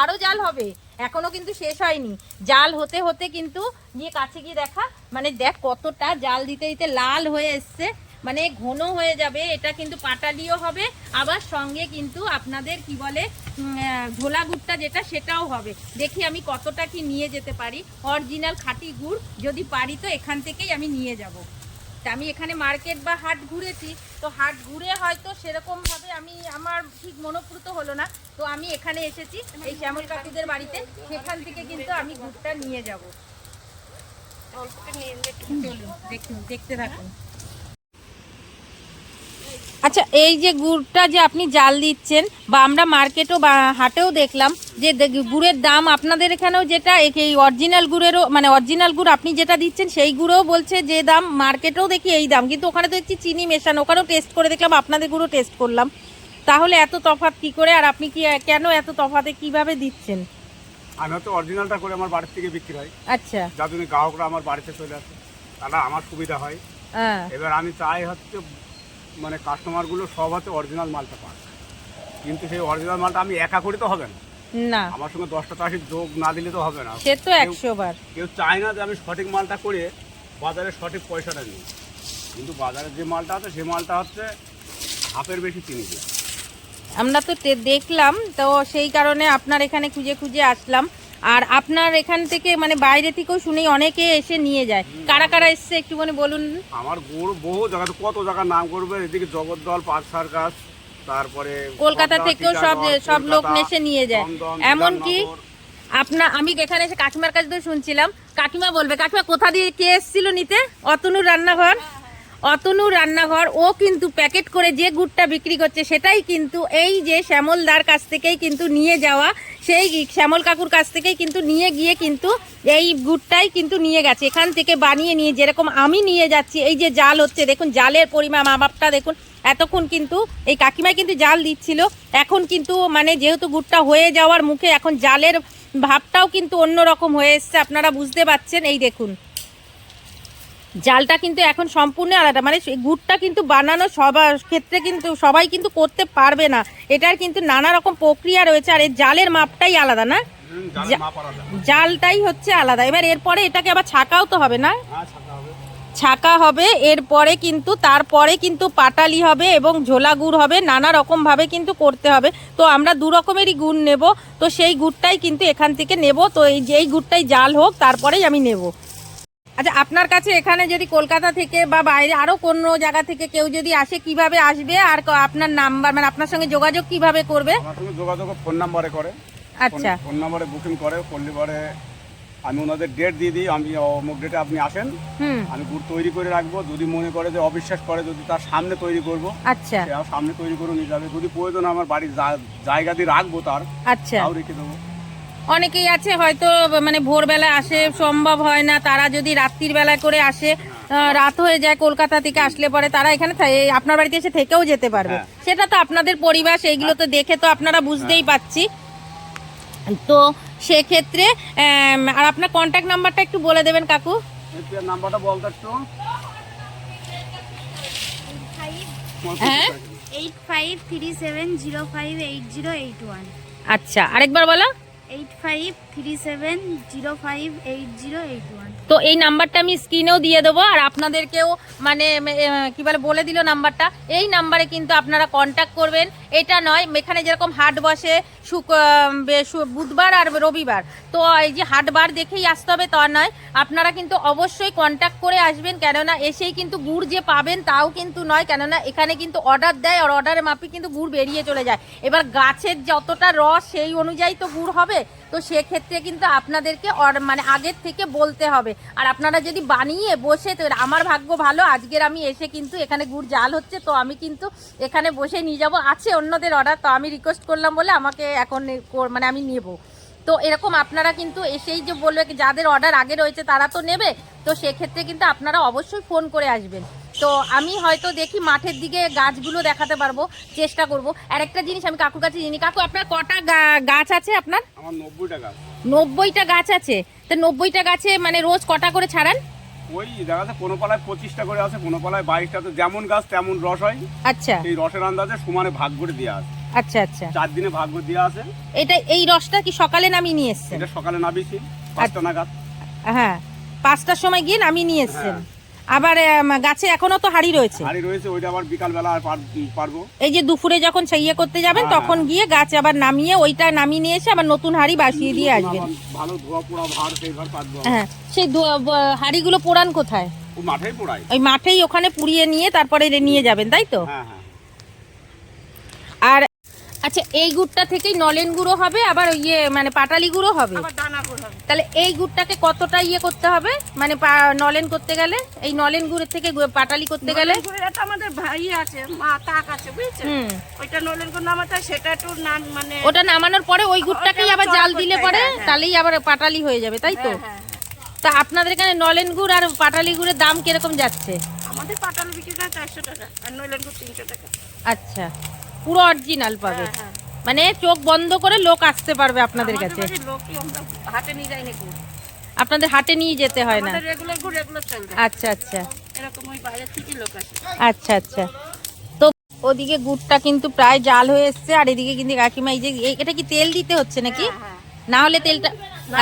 আরও জাল হবে, এখনো কিন্তু শেষ হয়নি। জাল হতে হতে কিন্তু গিয়ে কাছে গিয়ে দেখা, মানে দেখ কতটা জাল দিতে দিতে লাল হয়ে এসছে, মানে ঘন হয়ে যাবে। এটা কিন্তু পাটালিও হবে, আবার সঙ্গে কিন্তু আপনাদের কি বলে ঝোলা গুড়টা যেটা সেটাও হবে। দেখি আমি কতটা কি নিয়ে যেতে পারি, অরিজিনাল খাঁটি গুড় যদি পারি তো এখান থেকেই আমি নিয়ে যাব। তা আমি এখানে মার্কেট বা হাট ঘুরেছি, তো হাট ঘুরে হয়তো সেরকমভাবে আমার ঠিক মনোপ্রুত হলো না, তো আমি এখানে এসেছি এই শ্যামল কাকুদের বাড়িতে, সেখান থেকে কিন্তু আমি গুড়টা নিয়ে যাব। চলুন দেখতে থাকুন। আচ্ছা, এই যে গুড়টা যে আপনি জাল দিচ্ছেন, বা আমরা মার্কেটও বা হাটেও দেখলাম যে গুড়ের দাম আপনাদের এখানেও যেটা এই অরিজিনাল গুড়েরও মানে অরিজিনাল গুড় আপনি যেটা দিচ্ছেন সেই গুঁড়োও বলছে যে দাম, মার্কেটেও দেখি এই দাম, কিন্তু ওখানে তো দেখছি চিনি মেশানো, ওখানেও টেস্ট করে দেখলাম, আপনাদের গুঁড়ো টেস্ট করলাম। তাহলে এত তফাৎ কি করে, আর আপনি কি কেন এত তফাতে কিভাবে দিচ্ছেন?
আমি হয়তো অরিজিনালটা করে আমার বাড়ির থেকে বিক্রি হয়,
আচ্ছা,
যার জন্য গ্রাহকরা আমার বাড়িতে চলে আসে, তারা আমার সুবিধা হয়। এবার আমি চাই হচ্ছে মানে কাস্টমারগুলো সব হাতে অরিজিনাল মালটা পায়, কিন্তু সেই অরিজিনাল মালটা আমি একা করে তো হবে না,
না
আমার সঙ্গে 10টা চাষির যোগ না দিলে তো হবে না।
সে তো 100 বার।
কেউ চায় না যে আমি সঠিক মালটা করে বাজারে সঠিক পয়সাটা নিই, কিন্তু বাজারে যে মালটা আছে সেই মালটা হচ্ছে হাফের বেশি চিনি দিয়ে।
আমরা তো দেখলাম, তো সেই কারণে আপনার এখানে খুঁজে খুঁজে আসলাম। আর আপনার এখান থেকে মানে বাইরে থেকেও শুনি অনেকে এসে নিয়ে যায়, কারা কারা এসছে একটু মানে বলুন।
আমার গুড় বহু জায়গাতে, কত জায়গার নাম করবে, এদিকে জগদ্দল, পার্ক সার্কাস, তারপরে
কলকাতা থেকেও সব লোক এসে নিয়ে যায়। এমনকি আমি এখানে এসে কাকিমার কাছে তো শুনছিলাম, কাকিমা বলবে, কাকিমা কোথা দিয়ে কে এসেছিল নিতে? অতনুর রান্নাঘর, অতনুর রান্নাঘর, ও কিন্তু প্যাকেট করে যে গুড়টা বিক্রি করছে সেটাই কিন্তু এই যে শ্যামলদার কাছ থেকেই কিন্তু নিয়ে যাওয়া, সেই শ্যামল কাকুর কাছ থেকেই কিন্তু নিয়ে গিয়ে কিন্তু এই গুড়টাই কিন্তু নিয়ে গেছে, এখান থেকে বানিয়ে নিয়ে, যেরকম আমি নিয়ে যাচ্ছি। এই যে জাল হচ্ছে দেখুন, জালের পরিমাণ মাপটা দেখুন, এতক্ষণ কিন্তু এই কাকিমাই কিন্তু জাল দিচ্ছিল, এখন কিন্তু মানে যেহেতু গুড়টা হয়ে যাওয়ার মুখে, এখন জালের ভাবটাও কিন্তু অন্যরকম হয়ে এসছে, আপনারা বুঝতে পারছেন। এই দেখুন জালটা কিন্তু এখন সম্পূর্ণ আলাদা, মানে গুড়টা কিন্তু বানানো সবার ক্ষেত্রে কিন্তু সবাই কিন্তু করতে পারবে না, এটার কিন্তু নানা রকম প্রক্রিয়া রয়েছে, আর এর জালের মাপটাই আলাদা না, জালটাই হচ্ছে আলাদা। এবার এরপরে এটাকে আবার ছাকাও তো হবে না, ছাকা হবে, এরপরে কিন্তু তারপরে কিন্তু পাটালি হবে এবং ঝোলা গুড় হবে, নানা রকম ভাবে কিন্তু করতে হবে। তো আমরা দু রকমেরই গুড় নেব, তো সেই গুড়টাই কিন্তু এখান থেকে নেব। তো এই যে এই গুড়টাই জাল হোক, তারপরেই আমি নেব। আচ্ছা, আপনার কাছে এখানে যদি কলকাতা থেকে বা বাইরে আরো কোনো জায়গা থেকে কেউ যদি আসে, কিভাবে আসবে, আর আপনার নাম্বার মানে আপনার সঙ্গে যোগাযোগ কিভাবে করবে?
আমার সঙ্গে যোগাযোগ ফোন নাম্বারে করে,
আচ্ছা
ফোন নাম্বারে বুকিং করে, করলে পরে আমি ওনাদের ডেট দিয়ে দিই, আমি অমুক ডেটে আপনি আসেন, আমি গুড় তৈরি করে রাখবো। যদি মনে করে যে অবিশ্বাস করে, যদি তার সামনে তৈরি করবো,
আচ্ছা
সামনে তৈরি করে নিয়ে যাবে। যদি প্রয়োজন আমার বাড়ির জায়গা দিয়ে রাখবো তার,
আচ্ছা
তাও রেখে দেবো।
অনেকেই আছে হয়তো মানে ভোরবেলা আসে সম্ভব হয় না, তারা যদি রাত্রির বেলা করে আসে, রাত হয়ে যায় কলকাতা থেকে আসলে পরে, তারা এখানে আপনার বাড়িতে এসে থেকেও যেতে পারবে। সেটা তো আপনাদের পরিবার, সেইগুলো তো দেখে তো আপনারা বুঝতেই পাচ্ছি। তো সেক্ষেত্রে আর আপনার কন্ট্যাক্ট নাম্বারটা একটু বলে দেবেন কাকু।
নাম্বারটা বলতে একটু।
হ্যাঁ,
8537058081।
আচ্ছা, আরেকবার বলো।
8537058081।
তো এই নাম্বারটা আমি স্ক্রিনেও দিয়ে দেবো, আর আপনাদেরকেও মানে কি বলে দিল নাম্বারটা। এই নাম্বারে কিন্তু আপনারা কন্ট্যাক্ট করবেন। এটা নয়, এখানে যেরকম হাট বসে বুধবার আর রবিবার, তো এই যে হাটবার দেখেই আসতে হবে তা নয়, আপনারা কিন্তু অবশ্যই কন্ট্যাক্ট করে আসবেন। কেননা এসেই কিন্তু গুড় যে পাবেন তাও কিন্তু নয়, কেননা এখানে কিন্তু অর্ডার দেয়, আর অর্ডারের মাপে কিন্তু গুড় বেরিয়ে চলে যায়। এবার গাছের যতটা রস সেই অনুযায়ী তো গুড় হবে, তো সেক্ষেত্রে কিন্তু আপনাদেরকে মানে আগের থেকে বলতে হবে। আর আপনারা যদি বানিয়ে বসে, তো আমার ভাগ্য ভালো, আজকের আমি এসে কিন্তু এখানে গুড় জাল হচ্ছে, তো আমি কিন্তু এখানে বসে নিয়ে যাব। আছে অন্যদের অর্ডার, তো আমি রিকোয়েস্ট করলাম বলে আমাকে এখন মানে আমি নেব। তো এরকম আপনারা কিন্তু এসেই যে বলবে, যাদের অর্ডার আগে রয়েছে তারা তো নেবে, তো সেক্ষেত্রে কিন্তু আপনারা অবশ্যই ফোন করে আসবেন। তো আমি হয়তো দেখি মাঠের দিকে গাছগুলো দেখাতে পারবো, চেষ্টা করব। আর একটা জিনিস আমি কাকুর কাছে জানি, কাকু আপনার কটা গাছ আছে? আপনার
আমার 90টা গাছ।
90টা গাছ আছে, তো 90টা গাছে মানে রোজ কটা করে ছাড়ান?
ওই দেখা যাচ্ছে কোনো পালায় 25টা করে আছে, কোনো পালায় 22টা। তো যেমন গাছ তেমন রস হয়।
আচ্ছা,
এই রসের আন্দাজে সমানে ভাগ করে দেওয়া আছে।
আচ্ছা আচ্ছা,
4 দিনে ভাগ করে দেওয়া আছে।
এই রসটা কি সকালে নামিয়ে নিয়ে এসছেন?
এটা সকালে নামিয়েছি 5টা নাগাদ।
হ্যাঁ, 5টার সময় গিয়ে নামিয়ে নিয়ে এসছেন। আবার গাছে এখনো তো হাড়ি রয়েছে।
হাড়ি রয়েছে, ওইটা আবার বিকালবেলা আর পারবো।
এই যে দুপুরে যখন ইয়ে করতে যাবেন তখন গিয়ে গাছ আবার নামিয়ে ওইটা নামিয়ে নিয়ে এসে আবার নতুন হাড়ি বাসিয়ে দিয়ে আসবেন।
ভালো ধোয়া পোড়া ভার, সেই ভার পারবো।
হ্যাঁ, সেই হাড়িগুলো পোড়ান কোথায়?
ও মাঠেই পোড়াই।
ওই মাঠেই ওখানে পুড়িয়ে নিয়ে তারপরে নিয়ে যাবেন, তাই তো?
হ্যাঁ হ্যাঁ।
আর আচ্ছা, এই গুড়টা থেকেই নলেন গুঁড়ো হবে, আবার ইয়ে মানে পাটালি গুঁড়ো হবে? তাহলে এই গুড়টাকে কতটা ইয়ে করতে হবে, মানে নলেন করতে গেলে, এই নলেন গুড়ের থেকে পাটালি করতে গেলে?
এটা আমাদের ভাই আছে, মা তাক আছে, বুঝছেন? ওইটা নলেন গুড় নামাতে সেটা একটু মানে
ওটা নামানোর পরে ওই গুড়টাকেই আবার জাল দিলে পরে তাহলেই আবার পাটালি হয়ে যাবে, তাই তো? তা আপনাদের এখানে নলেন গুড় আর পাটালি গুড়ের দাম কিরকম যাচ্ছে?
আমাদের পাটালি বিক্রি করে 400 টাকা, আর নলেন গুড় 300 টাকা।
আচ্ছা, পুরো অরিজিনাল পাবে, মানে চোখ বন্ধ করে লোক আসতে পারবে আপনাদের কাছে?
হাটে নিয়ে যাই না গুড়,
আপনাদের হাটে নিয়ে যেতে হয় না?
রেগুলার গুড় রেগুলার চলবে।
আচ্ছা আচ্ছা,
এরকম ওই বাইরে থেকে লোক আসে।
আচ্ছা আচ্ছা। তো ওদিকে গুড়টা কিন্তু প্রায় জাল হয়ে এসছে, আর এদিকে কিন্তু কাকিমা এই যে এটা কি তেল দিতে হচ্ছে নাকি? না হলে তেলটা,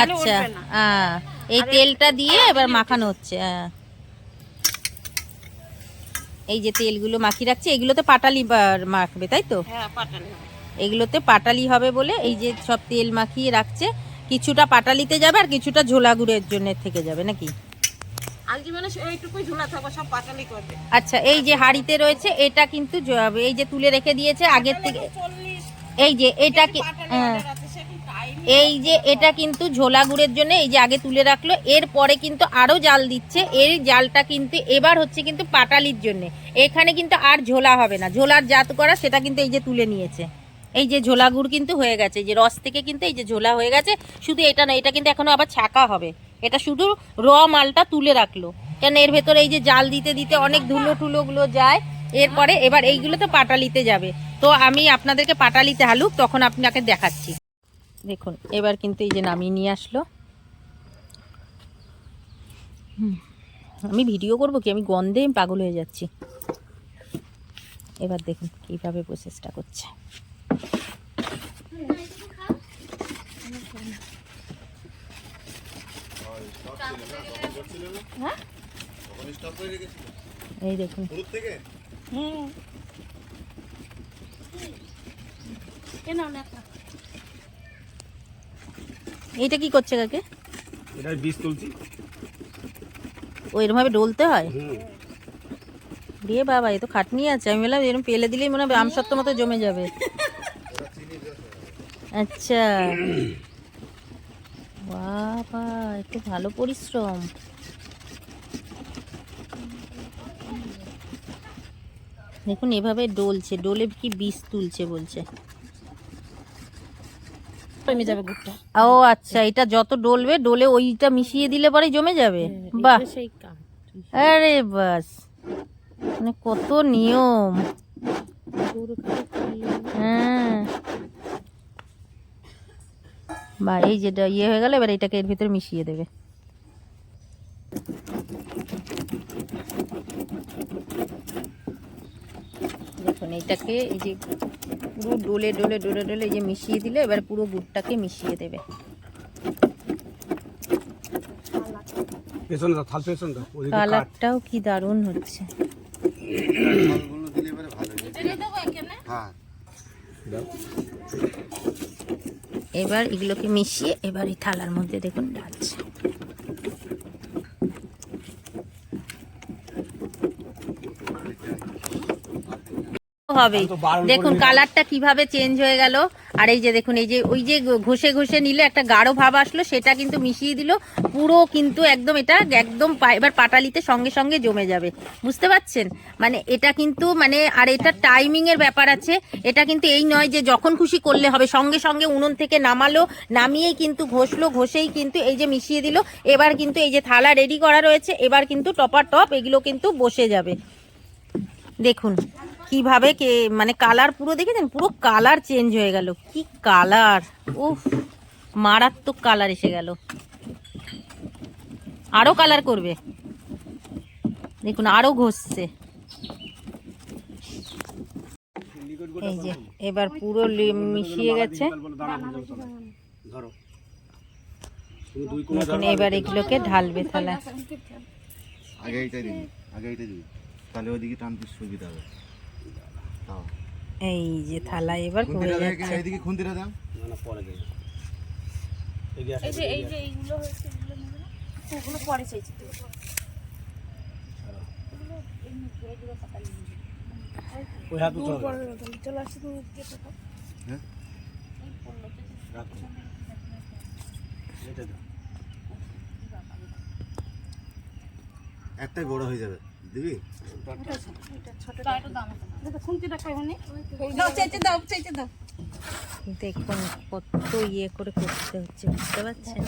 আচ্ছা হ্যাঁ, এই তেলটা দিয়ে এবার মাখানো হচ্ছে। হ্যাঁ, এই যে তেলগুলো মাখিয়ে রাখছে, এগুলোতে পাটালি মাখবে, তাই তো?
হ্যাঁ, পাটালি হবে।
এগুলোতে পাটালি হবে বলে এই যে সব তেল মাখিয়ে রাখছে, কিছুটা পাটালিতে যাবে আর কিছুটা ঝোলা গুড়ের জন্য থেকে যাবে নাকি?
আজকে মানে এইটুকুই ঝোলা থাকবে, সব পাটালি করবে।
আচ্ছা, এই যে হাঁড়িতে রয়েছে এটা কিন্তু এই যে তুলে রেখে দিয়েছে আগের থেকে, এই যে এটা কি, এই যে এটা কিন্তু ঝোলা গুড়ের জন্য এই যে আগে তুলে রাখলো, এরপরে কিন্তু আরো জাল দিচ্ছে। এর জালটা কিন্তু এবার হচ্ছে কিন্তু পাটালির জন্য, এখানে কিন্তু আর ঝোলা হবে না, ঝোলার জাত করা সেটা কিন্তু এই যে তুলে নিয়েছে। এই যে ঝোলা গুড় কিন্তু হয়ে গেছে, এই যে রস থেকে কিন্তু এই যে ঝোলা হয়ে গেছে। শুধু এটা না, এটা কিন্তু এখনো আবার ছাকা হবে, এটা শুধু র মালটা তুলে রাখলো, কেন এর ভেতরে এই যে জাল দিতে দিতে অনেক ধুলো টুলোগুলো যায়। এরপরে এবার এইগুলো তো পাটালিতে যাবে, তো আমি আপনাদেরকে পাটালিতে হালুক তখন আপনাকে দেখাচ্ছি। দেখুন এবার কিন্তু এই যে নামিয়ে নিয়ে আসলো। আমি ভিডিও করব কি, আমি গন্ধে পাগল হয়ে যাচ্ছি। এবার দেখুন কিভাবে প্রসেসটা করছে। এই দেখুন, এইটা কি করছে কাকে?
এটা বীজ তুলছি।
ও এরকম ভাবে ডলতে হয়? রে বাবা, এ তো খাটনি আছে। আমি বললাম এরকম পেলে দিলেই মনে হবে আমসত্ব মতো জমে যাবে। আচ্ছা বাবা, একটু ভালো পরিশ্রম। দেখুন এভাবে ডলছে, ডলে কি বীজ তুলছে বলছে।
জমে যাবে গুড়টা।
ও আচ্ছা, এটা যত ডলবে ডলে ওইটা মিশিয়ে দিলে পরে জমে যাবে। বাহ, আরে বাস, মানে কত নিয়ম। হ্যাঁ, বা এই যেটা ইয়ে হয়ে গেল, এবার এটাকে এর ভিতরে মিশিয়ে দেবে। দেখুন এইটাকে এই যে পুরো ডলে ডলে ডলে ডলে এই যে মিশিয়ে দিলে এবার পুরো গুড়টাকে মিশিয়ে দেবে।
পেছনে দাও, থাল পেছনে দাও, ওদিকে কাট।
কালারটাও কি দারুণ হচ্ছে।
ফলগুলো দিলে এবারে ভালো হয়। হ্যাঁ
দাও।
এবার এগুলোকে মিশিয়ে এবার এই থালার মধ্যে দেখুন ঢালছে। হবে দেখুন কালারটা কিভাবে চেঞ্জ হয়ে গেল। আর এই যে দেখুন এই যে ওই যে ঘষে ঘষে নিলে একটা গাঢ় ভাব আসলো, সেটা কিন্তু মিশিয়ে দিল পুরো, কিন্তু একদম এটা একদম এবার পাটালিতে সঙ্গে সঙ্গে জমে যাবে, বুঝতে পারছেন? মানে এটা কিন্তু মানে, আর এটা টাইমিং এর ব্যাপার আছে। এটা কিন্তু এই নয় যে যখন খুশি করলে হবে, সঙ্গে সঙ্গে উনুন থেকে নামালো, নামিয়েই কিন্তু ঘষলো, ঘষেই কিন্তু এই যে মিশিয়ে দিল। এবার কিন্তু এই যে থালা রেডি করা রয়েছে, এবার কিন্তু টপার টপ এগুলো কিন্তু বসে যাবে। দেখুন কিভাবে মানে কালার পুরো দেখেছেন, পুরো কালার চেঞ্জ হয়ে গেল। কি কালার, উফ মারাত্মক কালার এসে গেল। আরো কালার করবে, দেখুন আরো ঘষছে। এই যে এবার পুরো মিশিয়ে গেছে।
ধরো, তুমি দুই কোণে
দেখুন এবার এগুলোকে ঢালবে থালা।
আগে এইটাই দিবি, আগে এইটাই দিবি, তাহলে ওইদিকে টানতে সুবিধা হবে। তাও
এই যে থালা এবার পড়ে
খুন্তিটা দেখ,
যাচ্ছে।
এইদিকে খুন্তিটা দাও।
না না পরে দেবে। এই গ্যাস
এই যে এইগুলো হয়েছে, এগুলো নেবে না? ওগুলো পরে চাইছি তো।
ওই হাত উঠাও।
চলে আসছে, তুমি দিয়ে থাকো।
হ্যাঁ
রাখো। এটা দাও।
একটাই বড় হয়ে যাবে, দিবি?
দেখো খুন্তিটা খাইবনি।
দাও, চাইতে দাও, চাইতে দাও।
দেখুন কত ইয়ে করে করতে হচ্ছে, বুঝতে পারছেন?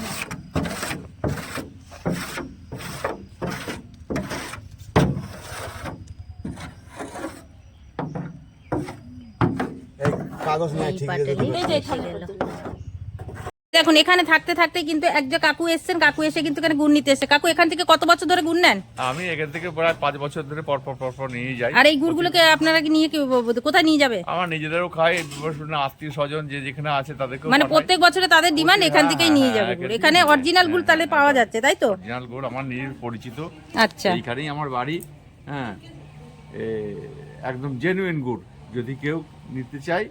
এই কাগজ নাই,
এই
ঠিক
পাটালি
আছে।
এসে গেল। দেখুন এখানে থাকতে থাকতে কিন্তু এক যে কাকু এসছেন, কাকু এসে কিন্তু এখানে গুড় নিতে এসছে। কাকু এখান থেকে কত বছর ধরে গুড় নেন?
আমি এখান থেকে প্রায় 5 বছর ধরে পর পর নিয়ে যাই।
আর এই গুড়গুলোকে আপনারা কি নিয়ে কোথায় নিয়ে যাবে?
আমার নিজেদেরও খাই, আত্মীয় স্বজন যে যেখানে আছে তাদেরকে
মানে প্রত্যেক বছরে তাদের ডিমান্ড এখান থেকেই নিয়ে যাবে গুড়। এখানে অরিজিনাল গুড় তাহলে পাওয়া যাচ্ছে, তাই তো?
অরিজিনাল গুড় আমার নিজের পরিচিত,
আচ্ছা
এইখানেই আমার বাড়ি। হ্যাঁ, একদম জেনুইন গুড়। যদি কেউ নিতে চায়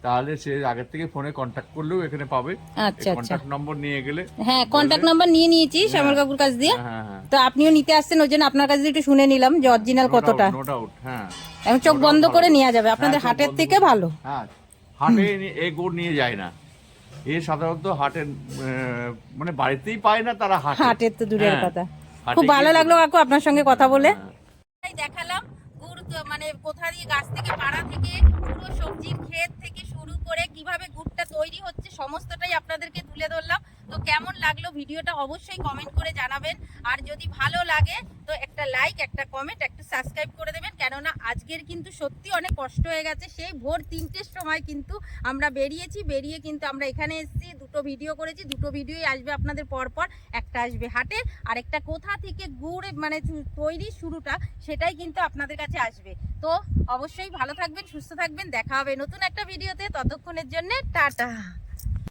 তাহলে সে আগের থেকে ফোনে কন্ট্যাক্ট করলেও এখানে পাবে।
আচ্ছা আচ্ছা,
কন্ট্যাক্ট নম্বর নিয়ে গেলে,
হ্যাঁ কন্ট্যাক্ট নাম্বার নিয়ে নিয়েছি শ্যামল কাকুর কাছ দিয়ে।
হ্যাঁ হ্যাঁ,
তো আপনিও নিতে আসছেন, ওই জন্য আপনার কাছে একটু শুনে নিলাম যে অরিজিনাল কতটা।
No doubt. হ্যাঁ,
এখন চোখ বন্ধ করে নেওয়া যাবে, আপনাদের
হ্যাঁ, চোখ
হাটের
বন্ধ
থেকে
করে।
ভালো।
হ্যাঁ, হাটে এই গুড় নিয়ে যায় না, এ সাধারণত হাটে মানে বাড়িতেই পায় না, তারা
হাটের তো দূরের
হ্যাঁ,
কথা।
হাটে
খুব ভালো
গিয়ে
লাগলো কাকু আপনার সঙ্গে কথা বলে।
হ্যাঁ।
দেখালাম গুড় মানে কোথা দিয়ে গাছ থেকে পাড়া থেকে পুরো সবজির ক্ষেত থেকে শুরু করে কিভাবে গুড়টা তৈরি হচ্ছে সমস্তটাই আপনাদেরকে তুলে ধরলাম। তো কেমন লাগলো ভিডিওটা অবশ্যই কমেন্ট করে জানাবেন। আর যদি ভালো লাগে তো একটা লাইক, একটা কমেন্ট, একটা সাবস্ক্রাইব করে দেবেন। কেননা আজকের কিন্তু সত্যি অনেক কষ্ট হয়ে গেছে। সেই ভোর 3টের সময় কিন্তু আমরা বেরিয়েছি, বেরিয়ে কিন্তু আমরা এখানে এসেছি, দুটো ভিডিও করেছি। দুটো ভিডিওই আসবে আপনাদের পরপর, একটা আসবে হাটের, আর একটা কোথা থেকে গুড় মানে তৈরি শুরুটা সেটাই কিন্তু আপনাদের কাছে আসবে। তো অবশ্যই ভালো থাকবেন, সুস্থ থাকবেন, দেখা হবে নতুন একটা ভিডিওতে। ততক্ষণের জন্য টাটা।